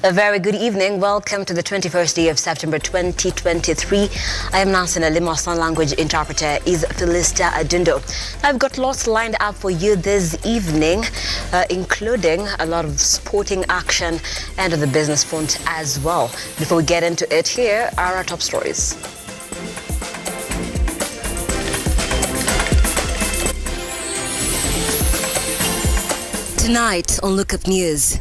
A very good evening. Welcome to the 21st day of September 2023. I am Nasina Lima. Sign language interpreter is Felista Adundo. I've got lots lined up for you this evening, including a lot of sporting action and the business front as well. Before we get into it, here are our top stories. Tonight on Lookup News.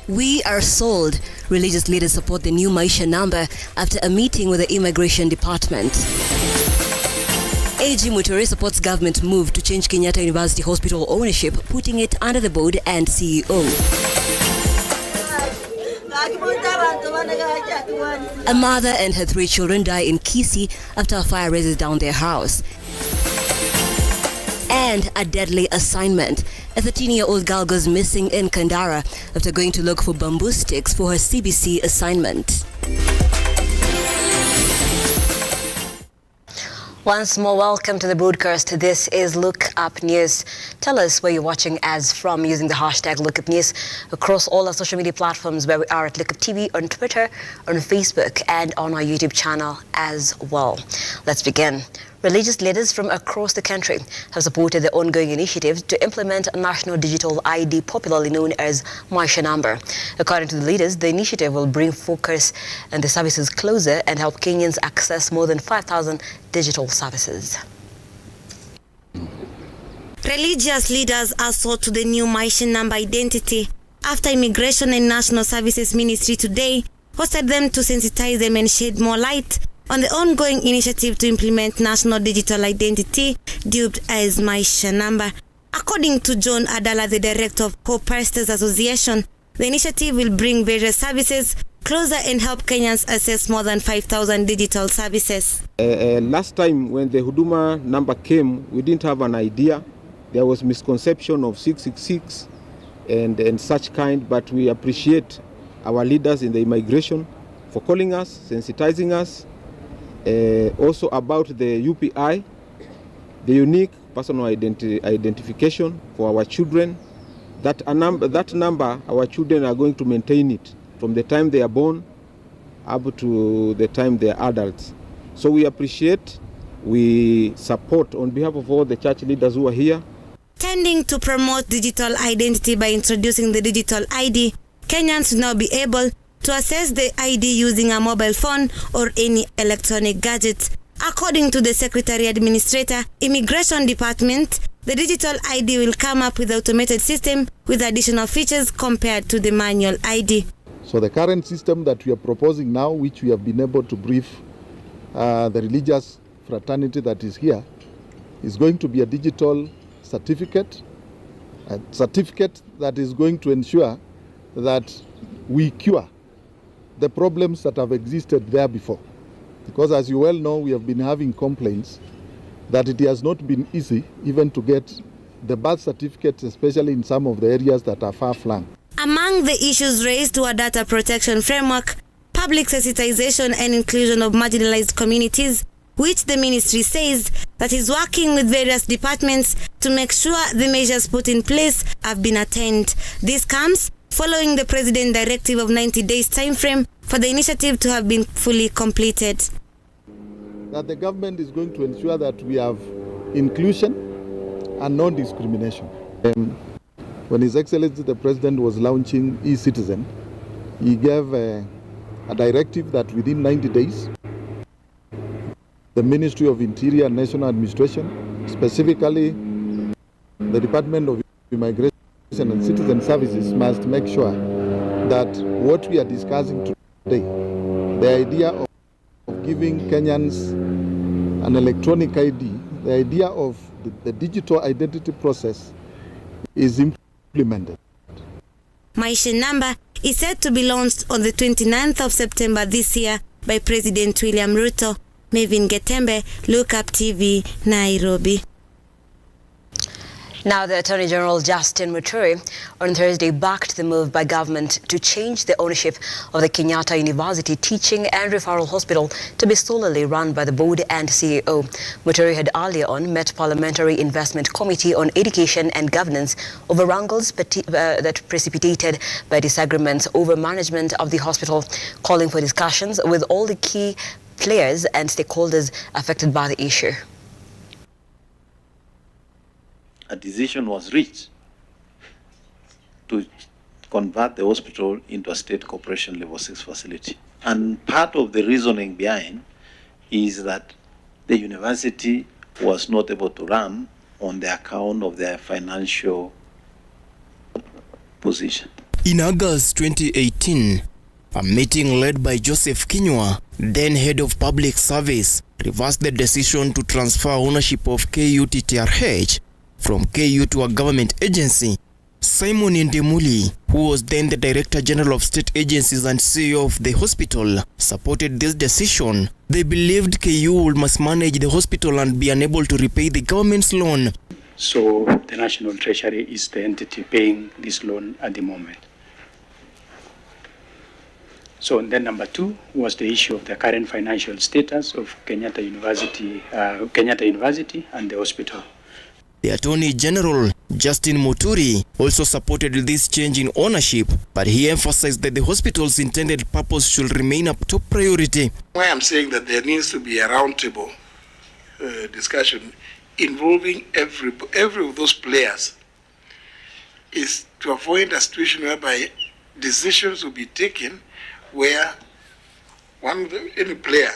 We are sold. Religious leaders support the new MAISHA number after a meeting with the Immigration Department. AG Mutori supports government move to change Kenyatta University Hospital ownership, putting it under the board and CEO. A mother and her 3 children die in Kisii after a fire races down their house. And a deadly assignment. A 13-year-old girl goes missing in Kandara after going to look for bamboo sticks for her CBC assignment. Once more, welcome to the broadcast. This is Look Up News. Tell us where you're watching us from using the hashtag Look Up News across all our social media platforms, where we are at Lookuptv on Twitter, on Facebook, and on our YouTube channel as well. Let's begin. Religious leaders from across the country have supported the ongoing initiative to implement a national digital ID, popularly known as MAISHA number. According to the leaders, the initiative will bring focus and the services closer and help Kenyans access more than 5,000 digital services. Religious leaders are sold to the new MAISHA number identity after Immigration and National Services Ministry today hosted them to sensitize them and shed more light on the ongoing initiative to implement national digital identity, dubbed as MAISHA number. According to John Adala, the director of Hope Pastors Association, the initiative will bring various services closer and help Kenyans access more than 5,000 digital services. Last time when the Huduma number came, we didn't have an idea. There was misconception of 666 and such kind, but we appreciate our leaders in the immigration for calling us, sensitizing us. Also about the UPI, the unique personal identification for our children. That number, our children are going to maintain it from the time they are born up to the time they are adults. So we appreciate, we support on behalf of all the church leaders who are here. Tending to promote digital identity by introducing the digital ID, Kenyans will now be able to access the ID using a mobile phone or any electronic gadget. According to the Secretary Administrator, Immigration Department, the digital ID will come up with an automated system with additional features compared to the manual ID. So the current system that we are proposing now, which we have been able to brief the religious fraternity that is here, is going to be a digital certificate, a certificate that is going to ensure that we cure the problems that have existed there before. Because as you well know, we have been having complaints that it has not been easy even to get the birth certificates, especially in some of the areas that are far-flung. Among the issues raised to a data protection framework, public sensitization and inclusion of marginalized communities, which the ministry says that is working with various departments to make sure the measures put in place have been attained. This comes following the President directive of 90 days time frame for the initiative to have been fully completed. That the government is going to ensure that we have inclusion and non-discrimination. When His Excellency the President was launching e-Citizen, he gave a directive that within 90 days, the Ministry of Interior and National Administration, specifically the Department of Immigration and Citizen Services, must make sure that what we are discussing today, the idea of giving Kenyans an electronic ID, the idea of the digital identity process is implemented. MAISHA number is set to be launched on the 29th of September this year by President William RUTO. Mevin Getembe, Lookuptv, Nairobi. Now, the Attorney General Justin Muturi on Thursday backed the move by government to change the ownership of the Kenyatta University Teaching and Referral Hospital to be solely run by the board and CEO. Muturi had earlier on met Parliamentary Investment Committee on Education and Governance over wrangles that precipitated by disagreements over management of the hospital, calling for discussions with all the key players and stakeholders affected by the issue. A decision was reached to convert the hospital into a state corporation level 6 facility. And part of the reasoning behind is that the university was not able to run on the account of their financial position. In August 2018, a meeting led by Joseph Kinyua, then head of public service, reversed the decision to transfer ownership of KUTTRH from KU to a government agency. Simon Ndemuli, who was then the Director General of State Agencies and CEO of the hospital, supported this decision. They believed KU must manage the hospital and be unable to repay the government's loan. So the National Treasury is the entity paying this loan at the moment. So then number 2 was the issue of the current financial status of Kenyatta University and the hospital. The Attorney General, Justin Muturi, also supported this change in ownership, but he emphasized that the hospital's intended purpose should remain a top priority. Why I'm saying that there needs to be a roundtable discussion involving every of those players is to avoid a situation whereby decisions will be taken where any player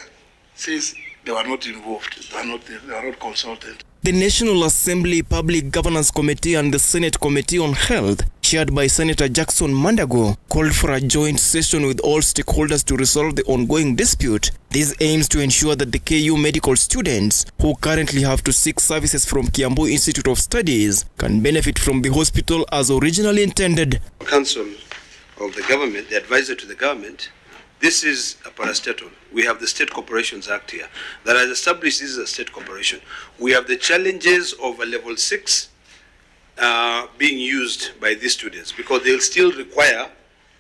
says they were not involved, they were not consulted. The National Assembly Public Governance Committee and the Senate Committee on Health, chaired by Senator Jackson Mandago, called for a joint session with all stakeholders to resolve the ongoing dispute. This aims to ensure that the KU medical students, who currently have to seek services from Kiambu Institute of Studies, can benefit from the hospital as originally intended. Council of the government, the advisor to the government, this is a parastatal. We have the State Corporations Act here that has established this is a state corporation. We have the challenges of a level 6 being used by these students because they'll still require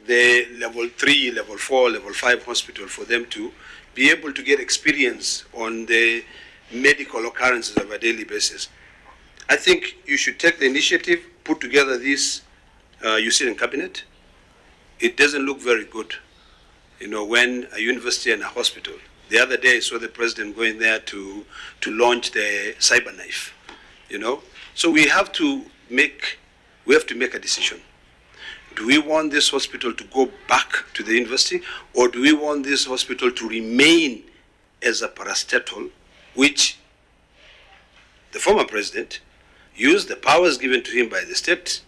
the level 3, level 4, level 5 hospital for them to be able to get experience on the medical occurrences of a daily basis. I think you should take the initiative, put together this, you sit in cabinet. It doesn't look very good. You know, when a university and a hospital, the other day I saw the president going there to launch the cyber knife, you know. So we have to make a decision. Do we want this hospital to go back to the university, or do we want this hospital to remain as a parastatal, which the former president used the powers given to him by the State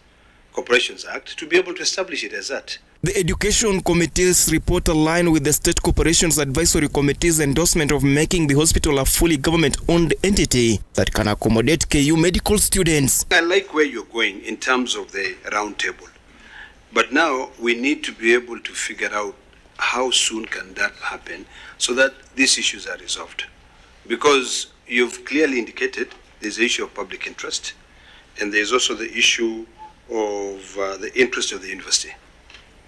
Corporations Act to be able to establish it as that. The Education Committee's report aligned with the State Corporations Advisory Committee's endorsement of making the hospital a fully government-owned entity that can accommodate KU medical students. I like where you're going in terms of the round table. But now we need to be able to figure out how soon can that happen so that these issues are resolved. Because you've clearly indicated there's the issue of public interest, and there's also the issue of the interest of the university.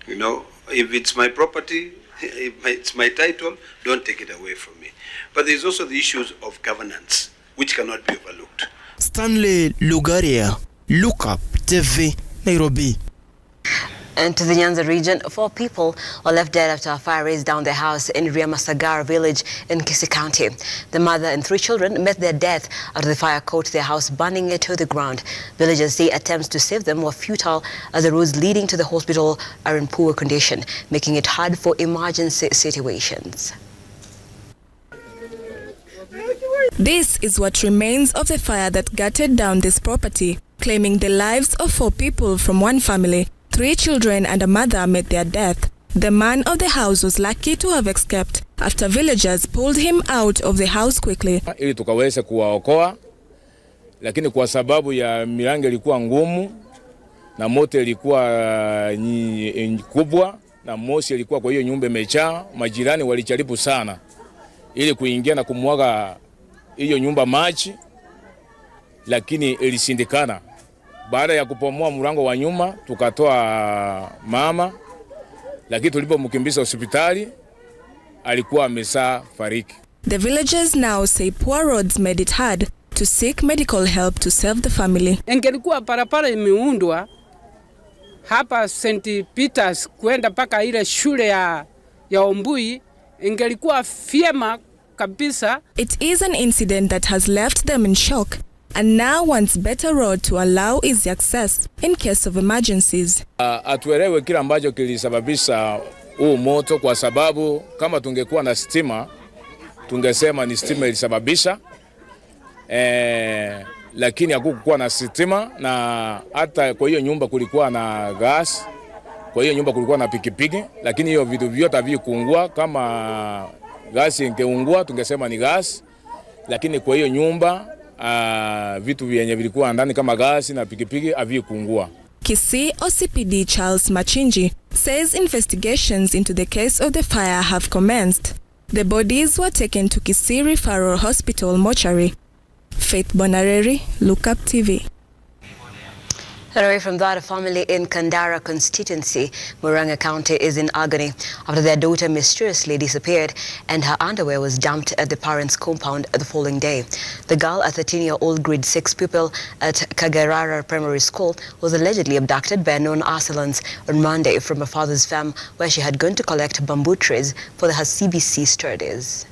You know, if it's my property, if it's my title, don't take it away from me. But there's also the issues of governance, which cannot be overlooked. Stanley Lugaria, Lookuptv, Nairobi. And to the Nyanza region, 4 people were left dead after a fire raised down their house in Riamasagar village in Kisii County. The mother and 3 children met their death after the fire caught their house, burning it to the ground. Villagers say attempts to save them were futile as the roads leading to the hospital are in poor condition, making it hard for emergency situations. This is what remains of the fire that gutted down this property, claiming the lives of 4 people from one family. 3 children and a mother met their death. The man of the house was lucky to have escaped after villagers pulled him out of the house quickly. Ili tukaweze kuwaokoa, lakini kwa sababu ya milango ilikuwa ngumu na moto ilikuwa kubwa na moshi ilikuwa kwa hiyo nyumba imejaa, majirani walijaribu sana ili kuingia na kumwaga hiyo nyumba maji, lakini ilishindikana. Baada ya kupomoa mlango wa nyuma tukatoa mama, lakini tulipomkimbiza hospitali alikuwa ameshafariki. The villagers now say poor roads made it hard to seek medical help to save the family. Ingelikuwa parapara imeundwa hapa St. Peters kwenda paka ile shule ya Ombui, ingelikuwa fiema kabisa. It is an incident that has left them in shock and now wants better road to allow easy access in case of emergencies. Atuelewe kile ambacho kilisababisha huu moto, kwa sababu kama tungekuwa na stima tungesema ni stima ilisababisha, lakini hakukuwa na stima, na hata kwa hiyo nyumba kulikuwa na gas, kwa hiyo nyumba kulikuwa na pikipiki, lakini hiyo vitu vyote havikuungua. Kama gas ingeungua tungesema ni gas, lakini kwa hiyo nyumba vitu vyenye vilikuwa ndani kama gas na pikipiki havikuungua. Kisii OCPD Charles Machinji says investigations into the case of the fire have commenced. The bodies were taken to Kisii Referral Hospital mortuary. Faith Bonareri, Lookuptv. Away from that, a family in Kandara constituency, Murang'a County, is in agony after their daughter mysteriously disappeared and her underwear was dumped at the parents' compound the following day. The girl, a 13-year-old grade 6 pupil at Kandara Primary School, was allegedly abducted by known assailants on Monday from her father's farm, where she had gone to collect bamboo trees for her CBC studies.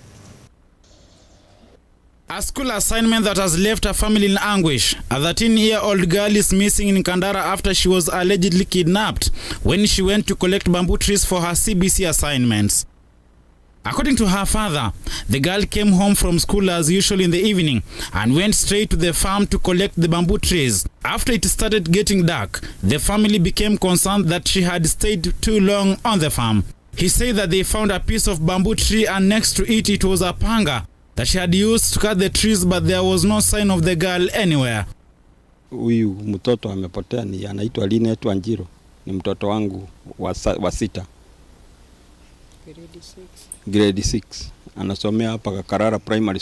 A school assignment that has left a family in anguish. A 13-year-old girl is missing in Kandara after she was allegedly kidnapped when she went to collect bamboo trees for her CBC assignments. According to her father, the girl came home from school as usual in the evening and went straight to the farm to collect the bamboo trees. After it started getting dark, the family became concerned that she had stayed too long on the farm. He said that they found a piece of bamboo tree and next to it was a panga that she had used to cut the trees, but there was no sign of the girl anywhere. Huyu mtoto amepotea, ni anaitwa Linet Wanjiro, ni mtoto wangu wa sita. Grade 6. Anasomea hapa Kandara Primary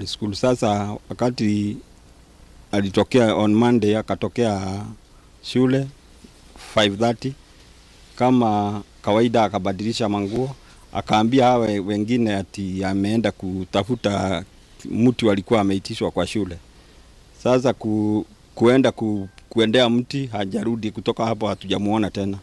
School. Sasa wakati alitokea on Monday, akatokea shule 5:30 kama kawaida, akabadilisha manguo, akaambia hawe wengine ati ameenda kutafuta mti walikuwa ameitishwa kwa shule. Sasa kuendea mti, hajarudi. Kutoka hapo hatujamuona tena.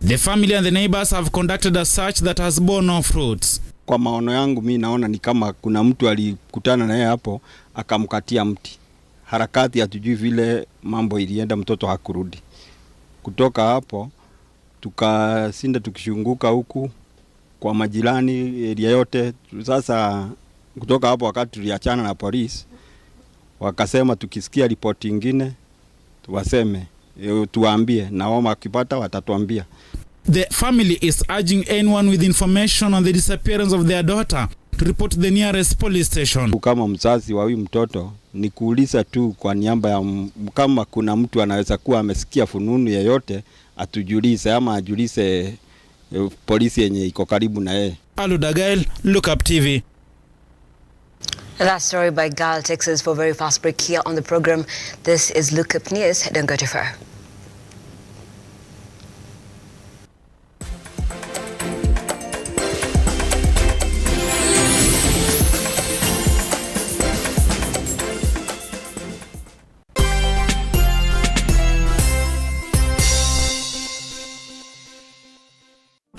The family and the neighbors have conducted a search that has borne no fruits. Kwa maono yangu mimi naona ni kama kuna mtu alikutana naye hapo akamkatia mti. Harakati hatujui vile mambo ilienda, mtoto hakurudi. Kutoka hapo tukasinda tukishunguka huku kwa majirani area yote. Sasa kutoka hapo wakati tuliachana na polisi, wakasema tukisikia ripoti nyingine tuwaambie, na wao wakipata watatuambia. The family is urging anyone with information on the disappearance of their daughter to report the nearest police station. Kama mzazi wa huyu mtoto ni kuuliza tu kwa niaba ya, kama kuna mtu anaweza kuwa amesikia fununu yoyote atujulize, ama ajulize polisi yenye iko karibu na yeye. Aludagail, Lookuptv. That story by Gal takes us for a very fast break here on the program. This is Lookup News. Don't go too far.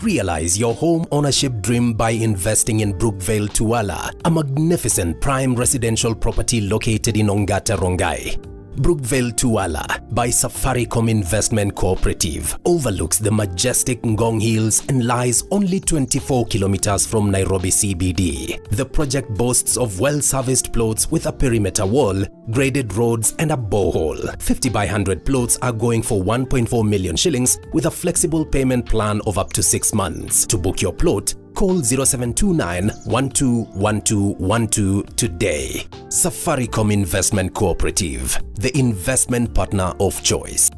Realize your home ownership dream by investing in Brookvale Tuala, a magnificent prime residential property located in Ongata, Rongai. Brookvale Tuala by Safaricom Investment Cooperative overlooks the majestic Ngong Hills and lies only 24 kilometers from Nairobi CBD. The project boasts of well-serviced plots with a perimeter wall, graded roads and a borehole. 50 by 100 plots are going for 1.4 million shillings with a flexible payment plan of up to 6 months. To book your plot, call 0729 121212 today. Safaricom Investment Cooperative, the investment partner of choice.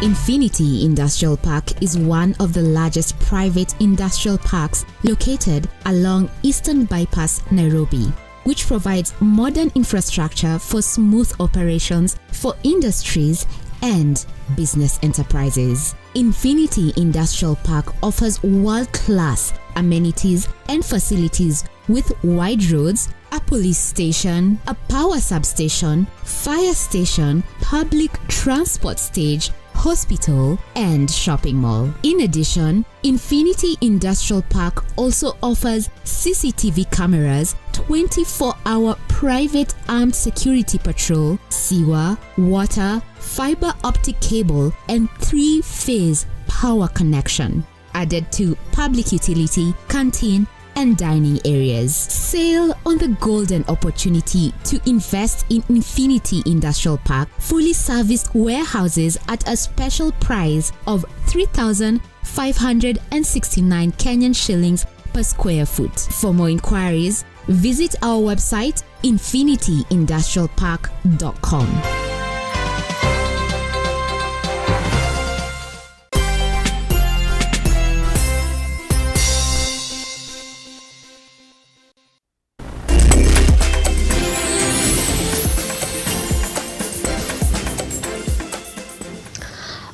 Infinity Industrial Park is one of the largest private industrial parks located along Eastern Bypass, Nairobi, which provides modern infrastructure for smooth operations for industries and business enterprises. Infinity Industrial Park offers world-class amenities and facilities with wide roads, a police station, a power substation, fire station, public transport stage, hospital, and shopping mall. In addition, Infinity Industrial Park also offers CCTV cameras, 24-hour private armed security patrol, sewer, water, fiber optic cable, and 3-phase power connection, added to public utility, canteen, and dining areas. Sail on the golden opportunity to invest in Infinity Industrial Park, fully serviced warehouses at a special price of 3,569 Kenyan shillings per square foot. For more inquiries, visit our website infinityindustrialpark.com.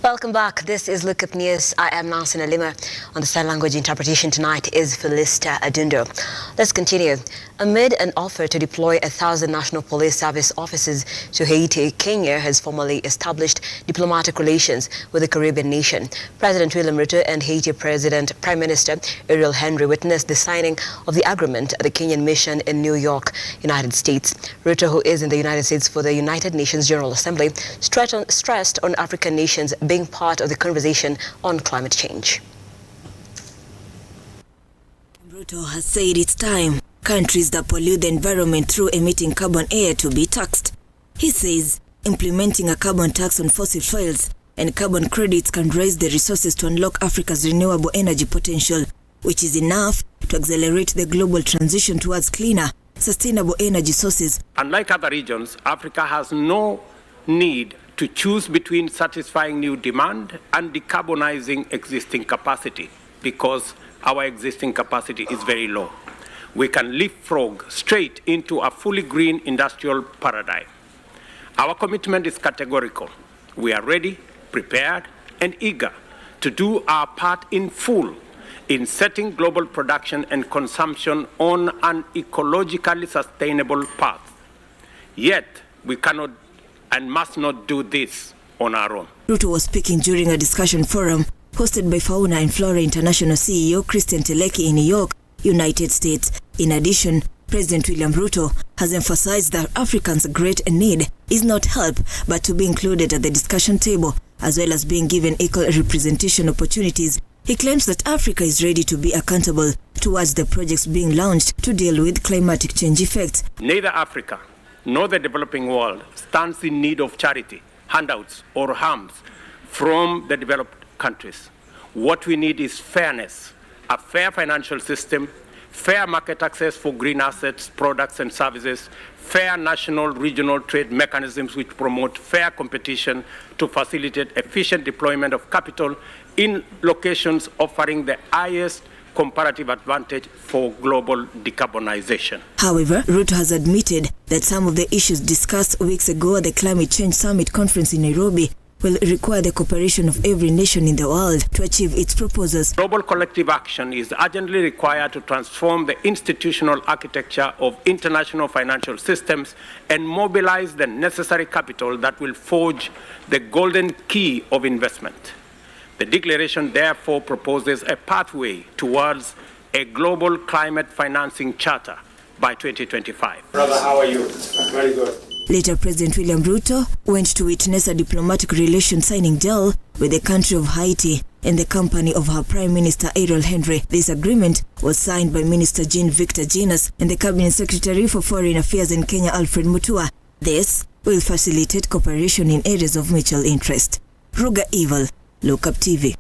Welcome back. This is Lookup News. I am Nancy Nalima. On the sign language interpretation tonight is Felista Adundo. Let's continue. Amid an offer to deploy 1,000 National Police Service officers to Haiti, Kenya has formally established diplomatic relations with the Caribbean nation. President William RUTO and Haiti Prime Minister Ariel Henry witnessed the signing of the agreement at the Kenyan mission in New York, United States. RUTO, who is in the United States for the United Nations General Assembly, stressed on African nations being part of the conversation on climate change. RUTO has said it's time countries that pollute the environment through emitting carbon air to be taxed. He says implementing a carbon tax on fossil fuels and carbon credits can raise the resources to unlock Africa's renewable energy potential, which is enough to accelerate the global transition towards cleaner, sustainable energy sources. Unlike other regions, Africa has no need to choose between satisfying new demand and decarbonizing existing capacity, because our existing capacity is very low. We can leapfrog straight into a fully green industrial paradigm. Our commitment is categorical. We are ready, prepared, and eager to do our part in full in setting global production and consumption on an ecologically sustainable path. Yet, we cannot and must not do this on our own. RUTO was speaking during a discussion forum hosted by Fauna and Flora International CEO Christian Teleki in New York, United States. In addition, President William RUTO has emphasized that Africans' great need is not help, but to be included at the discussion table, as well as being given equal representation opportunities. He claims that Africa is ready to be accountable towards the projects being launched to deal with climatic change effects. Neither Africa nor the developing world stands in need of charity, handouts, or harms from the developed countries. What we need is fairness, a fair financial system, fair market access for green assets, products, and services, fair national, regional trade mechanisms which promote fair competition to facilitate efficient deployment of capital in locations offering the highest comparative advantage for global decarbonization. However, RUTO has admitted that some of the issues discussed weeks ago at the Climate Change Summit conference in Nairobi will require the cooperation of every nation in the world to achieve its proposals. Global collective action is urgently required to transform the institutional architecture of international financial systems and mobilize the necessary capital that will forge the golden key of investment. The declaration therefore proposes a pathway towards a global climate financing charter by 2025. Brother, how are you? Very good. Later, President William RUTO went to witness a diplomatic relations signing deal with the country of Haiti in the company of her Prime Minister Ariel Henry. This agreement was signed by Minister Jean-Victor Jenas and the Cabinet Secretary for Foreign Affairs in Kenya, Alfred Mutua. This will facilitate cooperation in areas of mutual interest. Ruga Evil, Lookuptv.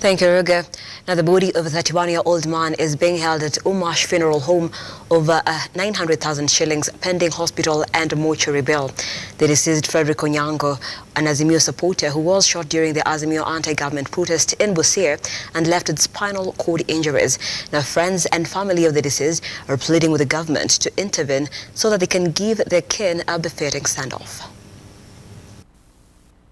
Thank you, Ruga. Now, the body of a 31-year-old man is being held at Umash Funeral Home over 900,000 shillings pending hospital and mortuary bill. The deceased Frederick Onyango, an Azimio supporter who was shot during the Azimio anti-government protest in Busia and left with spinal cord injuries. Now, friends and family of the deceased are pleading with the government to intervene so that they can give their kin a befitting send-off.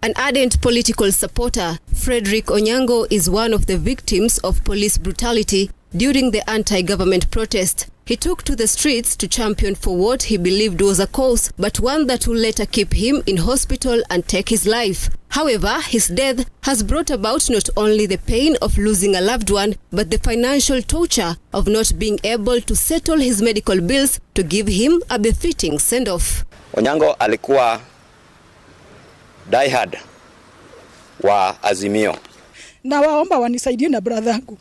An ardent political supporter, Frederick Onyango is one of the victims of police brutality during the anti-government protest. He took to the streets to champion for what he believed was a cause, but one that will later keep him in hospital and take his life. However, his death has brought about not only the pain of losing a loved one, but the financial torture of not being able to settle his medical bills to give him a befitting send-off. Onyango alikuwa diehard wa Azimio. Na waomba wanisaidie na bradhangu.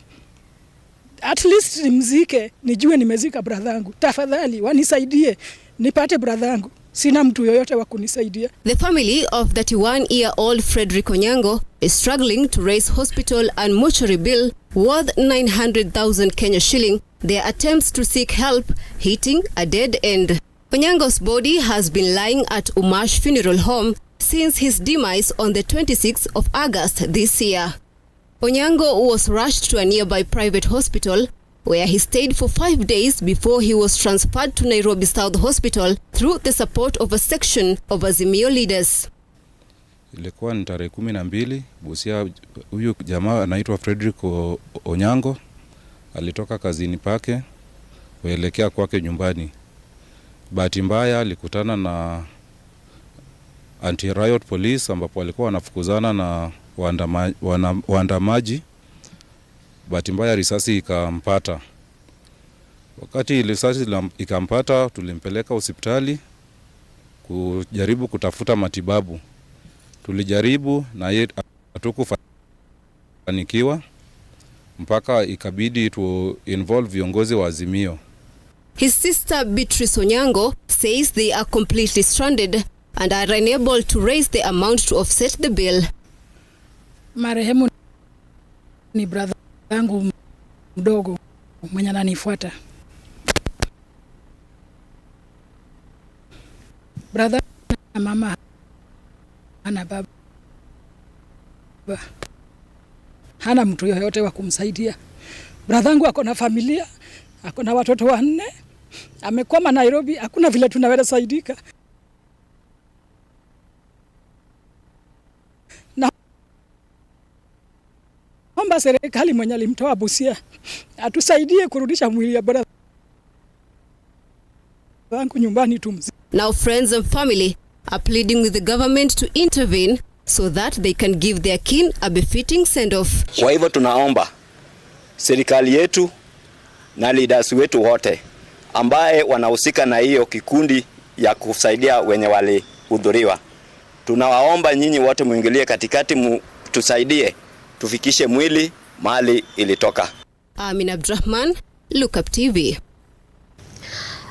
At least nimzike, nijue nimezika bradhangu. Tafadhali wanisaidie, nipate bradhangu. Sina mtu yoyote wa kunisaidia. The family of 31-year-old Frederick Onyango is struggling to raise hospital and mortuary bill worth 900,000 Kenya shilling. Their attempts to seek help hitting a dead end. Onyango's body has been lying at Umash Funeral Home since his demise on the 26th of August this year. Onyango was rushed to a nearby private hospital where he stayed for 5 days before he was transferred to Nairobi South Hospital through the support of a section of Azimio leaders. Ilikuwa ni tarehe 12 Busia. Huyu jamaa anaitwa Frederick Onyango alitoka kazini pake kuelekea kwake nyumbani. Bahati mbaya alikutana na anti-riot police ambapo walikuwa wanafukuzana na waandamaji. Bahati mbaya risasi ikampata. Wakati risasi ikampata, tulimpeleka hospitali kujaribu kutafuta matibabu. Tulijaribu na yeye hatukufanikiwa mpaka ikabidi to involve viongozi wa Azimio. His sister Beatrice Onyango says they are completely stranded and are unable to raise the amount to offset the bill. Marehemu ni brother yangu mdogo mwenye ananifuata. Brother na mama ana baba. Hana mtu yoyote wa kumsaidia. Brother yangu ako na familia, ako na watoto 4. Amekwama Nairobi, hakuna vile tunaweza saidika. Naomba serikali mwenye alimtoa Busia atusaidie kurudisha mwili ya brother wangu nyumbani tumzi. Now friends and family are pleading with the government to intervene so that they can give their kin a befitting send-off. Kwa hivyo tunaomba serikali yetu na leaders wetu wote ambaye wanahusika na hiyo kikundi ya kusaidia wenye walihudhuriwa. Tunawaomba nyinyi wote muingilie katikati, tusaidie tufikishe mwili mahali ilitoka. Amin Abdurrahman, Lookuptv.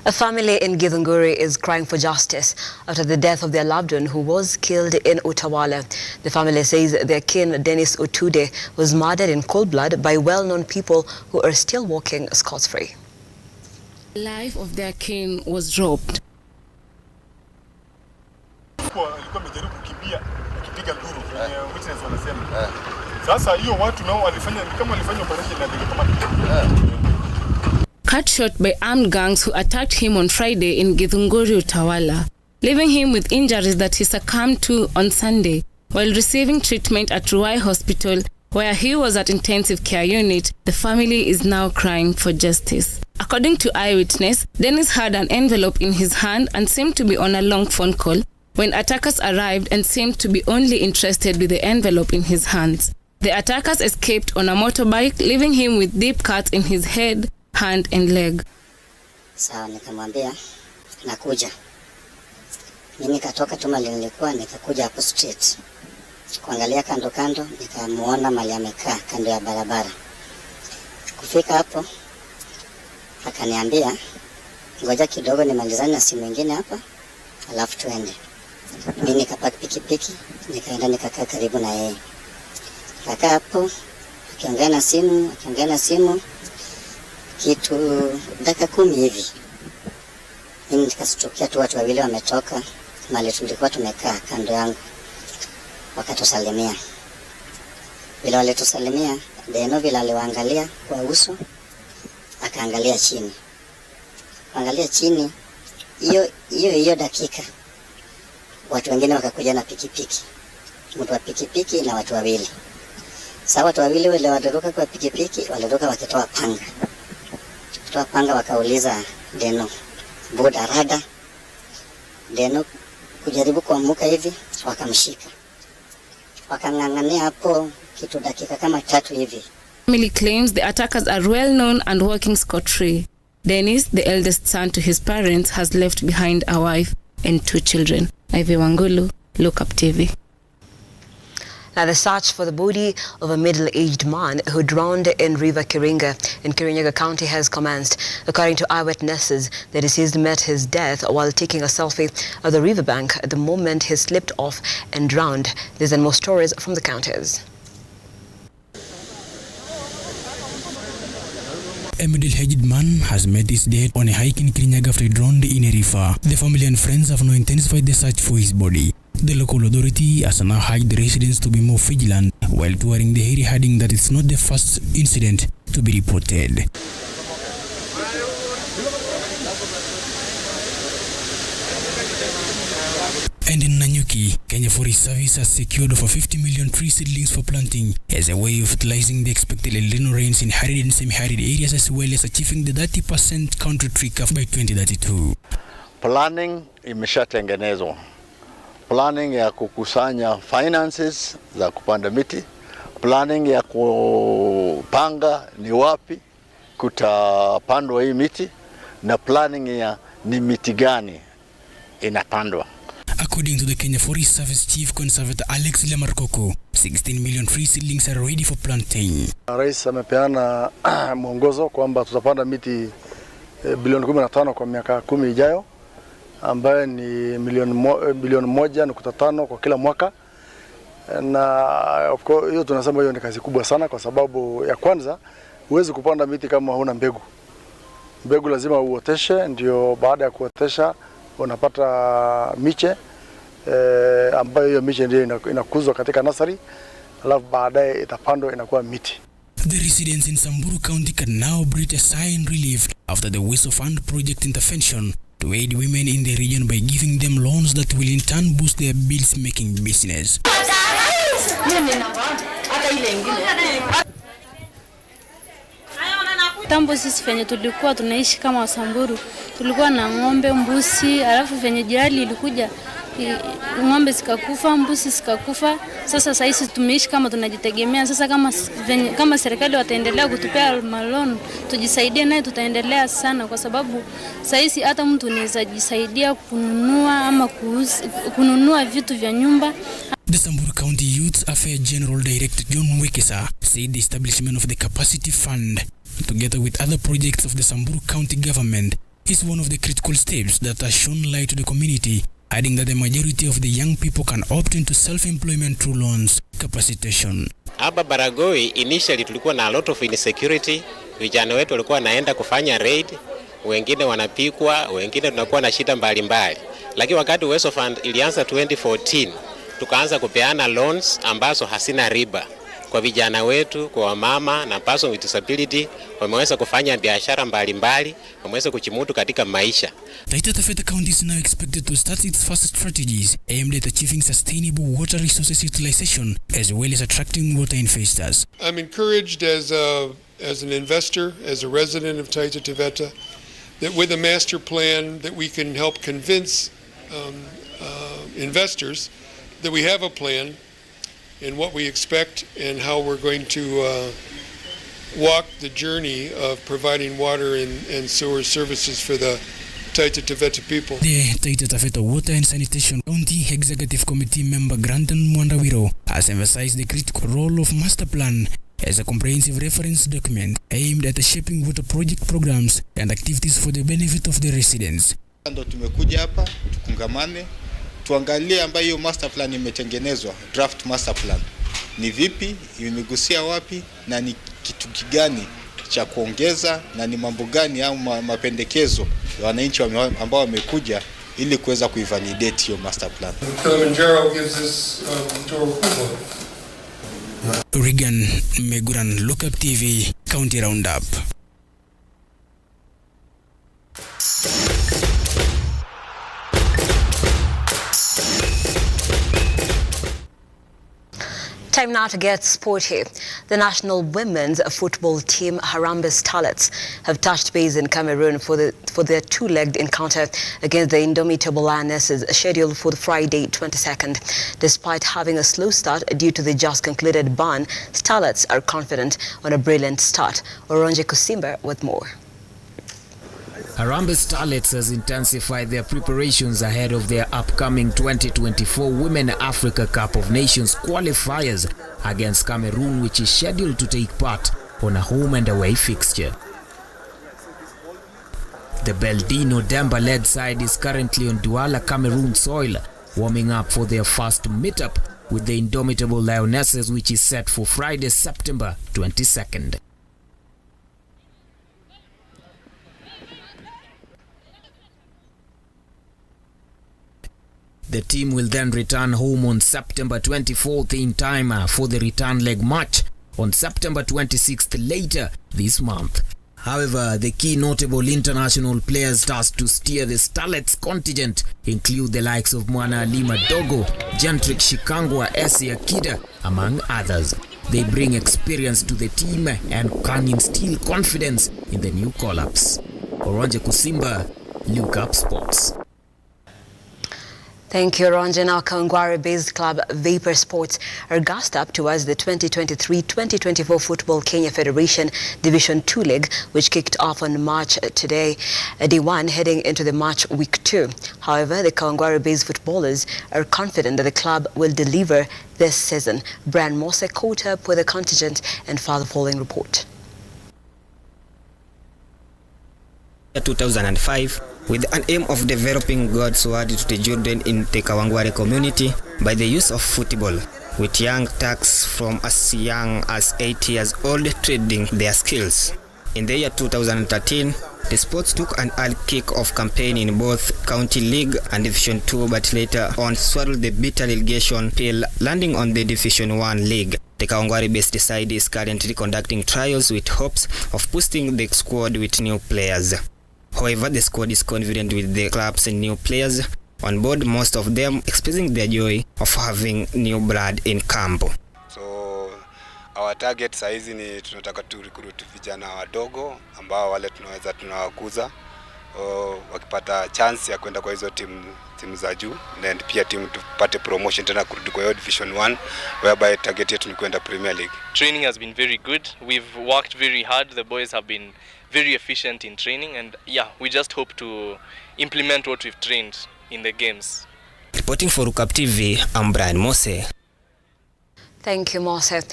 A family in Githunguri is crying for justice after the death of their loved one who was killed in Utawala. The family says their kin, Dennis Otude, was murdered in cold blood by well-known people who are still walking scot-free. The life of their kin was robbed. Cut short by armed gangs who attacked him on Friday in Githunguri, Utawala, leaving him with injuries that he succumbed to on Sunday while receiving treatment at Ruai Hospital, where he was at intensive care unit. The family is now crying for justice. According to eyewitness, Dennis had an envelope in his hand and seemed to be on a long phone call when attackers arrived and seemed to be only interested with the envelope in his hands. The attackers escaped on a motorbike, leaving him with deep cuts in his head, hand and leg. Sawa, nikamwambia nakuja. Mimi nikatoka tu mali nilikuwa, nikakuja hapo street. Kuangalia kando kando, nikamuona mali amekaa kando ya barabara. Kufika hapo akaniambia ngoja kidogo nimalizane na simu nyingine hapa alafu tuende. Mimi nikapaki pikipiki, nikaenda nikakaa karibu na yeye. Kaka hapo akiongea na simu kitu dakika 10 hivi. Mimi nikastukia tu watu wawili wametoka mahali tulikuwa tumekaa kando yangu, wakatusalimia. Bila walitusalimia, Deno bila aliwaangalia kwa uso, akaangalia chini. Angalia chini, hiyo dakika watu wengine wakakuja na pikipiki. Mtu wa pikipiki na watu wawili. Sasa watu wawili wale waliruka kwa pikipiki, waliruka wakitoa panga. Kutoa panga wakauliza Deno, "Boda rada?" Deno kujaribu kuamuka hivi, wakamshika. Wakang'ang'ania hapo kitu dakika kama 3 hivi. Family claims the attackers are well known and working scot-free. Dennis, the eldest son to his parents, has left behind a wife and 2 children. Ivy Wangulu, Lookuptv. Now, the search for the body of a middle-aged man who drowned in River Kiringa in Kirinyaga County has commenced. According to eyewitnesses, the deceased met his death while taking a selfie at the riverbank at the moment he slipped off and drowned. These and more stories from the counties. A middle-aged man has met his death on a hike in Kirinyaga after he drowned in a river. The family and friends have now intensified the search for his body. The local authority has now urged the residents to be more vigilant while touring the area, adding that it's not the first incident to be reported. And in Nanyuki, Kenya Forest Service has secured over 50 million tree seedlings for planting as a way of utilizing the expected El Nino rains in arid and semi-arid areas, as well as achieving the 30% country tree cover by 2032. Planning imeshatengenezwa. Planning ya kukusanya finances za kupanda miti, planning ya kupanga ni wapi kutapandwa hii miti, na planning ya ni miti gani inapandwa. According to the Kenya Forest Service Chief Conservator Alex Lemarkoko, 16 million tree seedlings are ready for planting. Rais amepeana mwongozo kwamba tutapanda miti bilioni 15 kwa miaka 10 ijayo, ambaye ni bilioni 1.5 kwa kila mwaka. Na of course hiyo tunasema hiyo ni kazi kubwa sana, kwa sababu ya kwanza huwezi kupanda miti kama huna mbegu. Mbegu lazima uoteshe, ndio baada ya kuotesha unapata miche, ambayo hiyo miche ndio inakuzwa katika nursery, alafu baadaye itapandwa inakuwa miti. The residents in Samburu County can now breathe a sigh in relief after the Waste of Fund project intervention to aid women in the region by giving them loans that will in turn boost their bills-making business. Tambo sisi venye tulikuwa tunaishi kama Wasamburu, tulikuwa na ng'ombe, mbuzi, alafu venye jirani ilikuja ng'ombe zikakufa, mbuzi zikakufa. Sasa hizi tumeishi kama tunajitegemea. Sasa kama serikali wataendelea kutupea malon, tujisaidie naye tutaendelea sana, kwa sababu hizi hata mtu anaweza jisaidia kununua ama kununua vitu vya nyumba. The Samburu County Youth Affairs General Director John Wekesa said the establishment of the Capacity Fund, together with other projects of the Samburu County government, is one of the critical steps that has shown light to the community, adding that the majority of the young people can opt into self-employment through loans capacitation. Hapa Baragoi initially tulikuwa na a lot of insecurity. Vijana wetu walikuwa wanaenda kufanya raid, wengine wanapikwa, wengine tunakuwa na shida mbalimbali. Lakini wakati Waste of Fund ilianza 2014, tukaanza kupeana loans ambazo hasina riba kwa vijana wetu, kwa wamama na person with disability. Wameweza kufanya biashara mbalimbali, wameweza kujimudu katika maisha. Taita Taveta County is now expected to start its first strategies aimed at achieving sustainable water resources utilization as well as attracting water investors. I'm encouraged as an investor, as a resident of Taita Taveta, that with a master plan that we can help convince investors that we have a plan and what we expect and how we're going to walk the journey of providing water and sewer services for the Taita Taveta people. The Taita Taveta Water and Sanitation County Executive Committee member Granton Mwandawiro has emphasized the critical role of master plan as a comprehensive reference document aimed at shaping water project programs and activities for the benefit of the residents. Ndo tumekuja hapa tukungamane tuangalie ambayo hiyo master plan imetengenezwa, draft master plan, ni vipi, imegusia wapi, na ni kitu gani cha kuongeza, na ni mambo gani au mapendekezo ya wananchi ambao wamekuja ili kuweza kuivalidate hiyo master plan. Kilimanjaro gives us approval. Regan Meguran, Lookuptv, County Roundup. Time now to get sporty. The national women's football team Harambee Starlets have touched base in Cameroon for their two-legged encounter against the indomitable Lionesses scheduled for the Friday 22nd. Despite having a slow start due to the just concluded ban, Starlets are confident on a brilliant start. Oronje Kusimba with more. Harambee Starlets has intensified their preparations ahead of their upcoming 2024 Women Africa Cup of Nations qualifiers against Cameroon, which is scheduled to take part on a home and away fixture. The Beldino Demba-led side is currently on Douala, Cameroon soil, warming up for their first meetup with the indomitable Lionesses, which is set for Friday, September 22nd. The team will then return home on September 24th in time for the return leg match on September 26th later this month. However, the key notable international players tasked to steer the Starlets contingent include the likes of Mwana Alima Dogo, Gentrick Shikangwa, Essie Akida, among others. They bring experience to the team and can instill confidence in the new call-ups. Oronje Kusimba, Lookup Sports. Thank you, Oronje. Now, Kawangware-based club Vapor Sports are gassed up towards the 2023-2024 Football Kenya Federation Division 2 League, which kicked off on March today, day 1, heading into the match week 2. However, the Kawangware-based footballers are confident that the club will deliver this season. Brian Mose caught up with the contingent and filed the following report. 2005 with an aim of developing God's word to the children in the Kawangware community by the use of football, with young Turks from as young as 8 years old trading their skills. In the year 2013, the sports took an early kick-off campaign in both County League and Division 2, but later on swallowed the bitter relegation pill, landing on the Division 1 League. The Kawangware-based side is currently conducting trials with hopes of boosting the squad with new players. However, the squad is confident with the club's new players on board, most of them expressing their joy of having new blood in camp. So our target saizi ni tunataka tu recruit vijana wadogo ambao wale tunaweza tunawakuza wakipata chance ya kwenda kwa hizo timu za juu, and pia timu tupate promotion tena kurudi kwa Division 1, whereby target yetu ni kwenda Premier League. Training has been very good. We've worked very hard. The boys have been very efficient in training, and yeah, we just hope to implement what we've trained in the games. Reporting for Lookuptv, I'm Brian Mose. Thank you, Mose.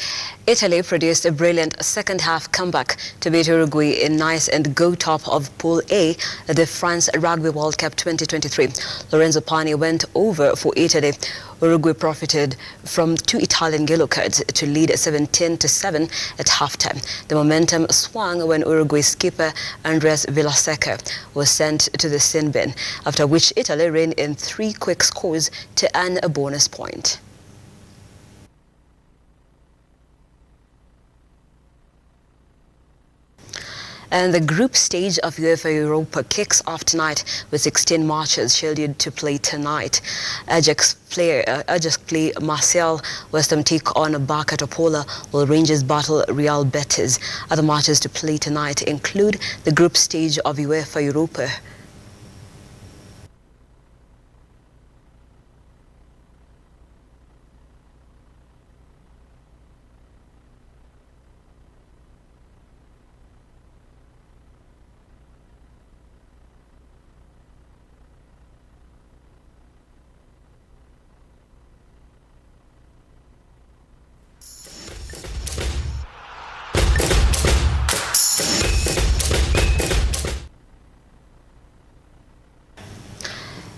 Italy produced a brilliant second-half comeback to beat Uruguay in nice and go top of Pool A at the France Rugby World Cup 2023. Lorenzo Pani went over for Italy. Uruguay profited from 2 Italian yellow cards to lead 17-7 at halftime. The momentum swung when Uruguay skipper Andres Villaseca was sent to the sin bin, after which Italy ran in 3 quick scores to earn a bonus point. And the group stage of UEFA Europa kicks off tonight with 16 matches scheduled to play tonight. Ajax play Marseille, West Ham take on Barca Topola, while Rangers battle Real Betis. Other matches to play tonight include the group stage of UEFA Europa.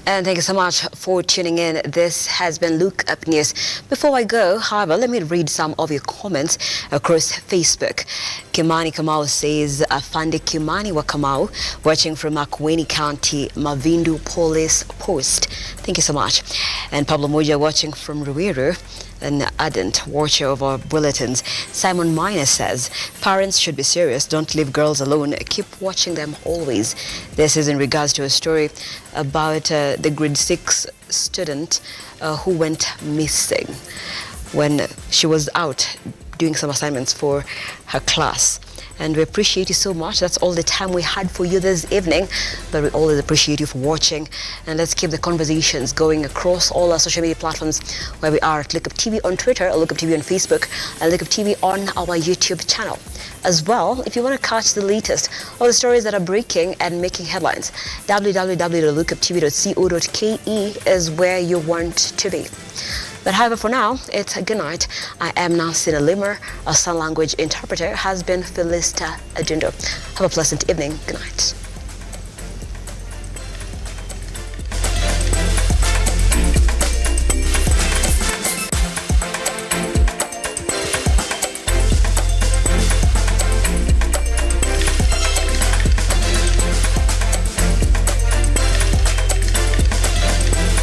And thank you so much for tuning in. This has been Look Up News. Before I go, however, let me read some of your comments across Facebook. Kimani Kamau says, Afande Kimani wa Kamau, watching from Makueni County, Mavindu Police Post. Thank you so much. And Pablo Moja watching from Ruiru, an ardent watcher of our bulletins. Simon Miner says, parents should be serious. Don't leave girls alone. Keep watching them always. This is in regards to a story about the grade 6 student who went missing when she was out doing some assignments for her class. And we appreciate you so much. That's all the time we had for you this evening, but we always appreciate you for watching. And let's keep the conversations going across all our social media platforms, where we are at Lookuptv on Twitter, or Lookuptv on Facebook, and Lookuptv on our YouTube channel. As well, if you want to catch the latest of the stories that are breaking and making headlines, www.lookuptv.co.ke is where you want to be. But however, for now, it's a good night. I am Nasina Limer. Our sign language interpreter has been Felista Adundo. Have a pleasant evening. Good night.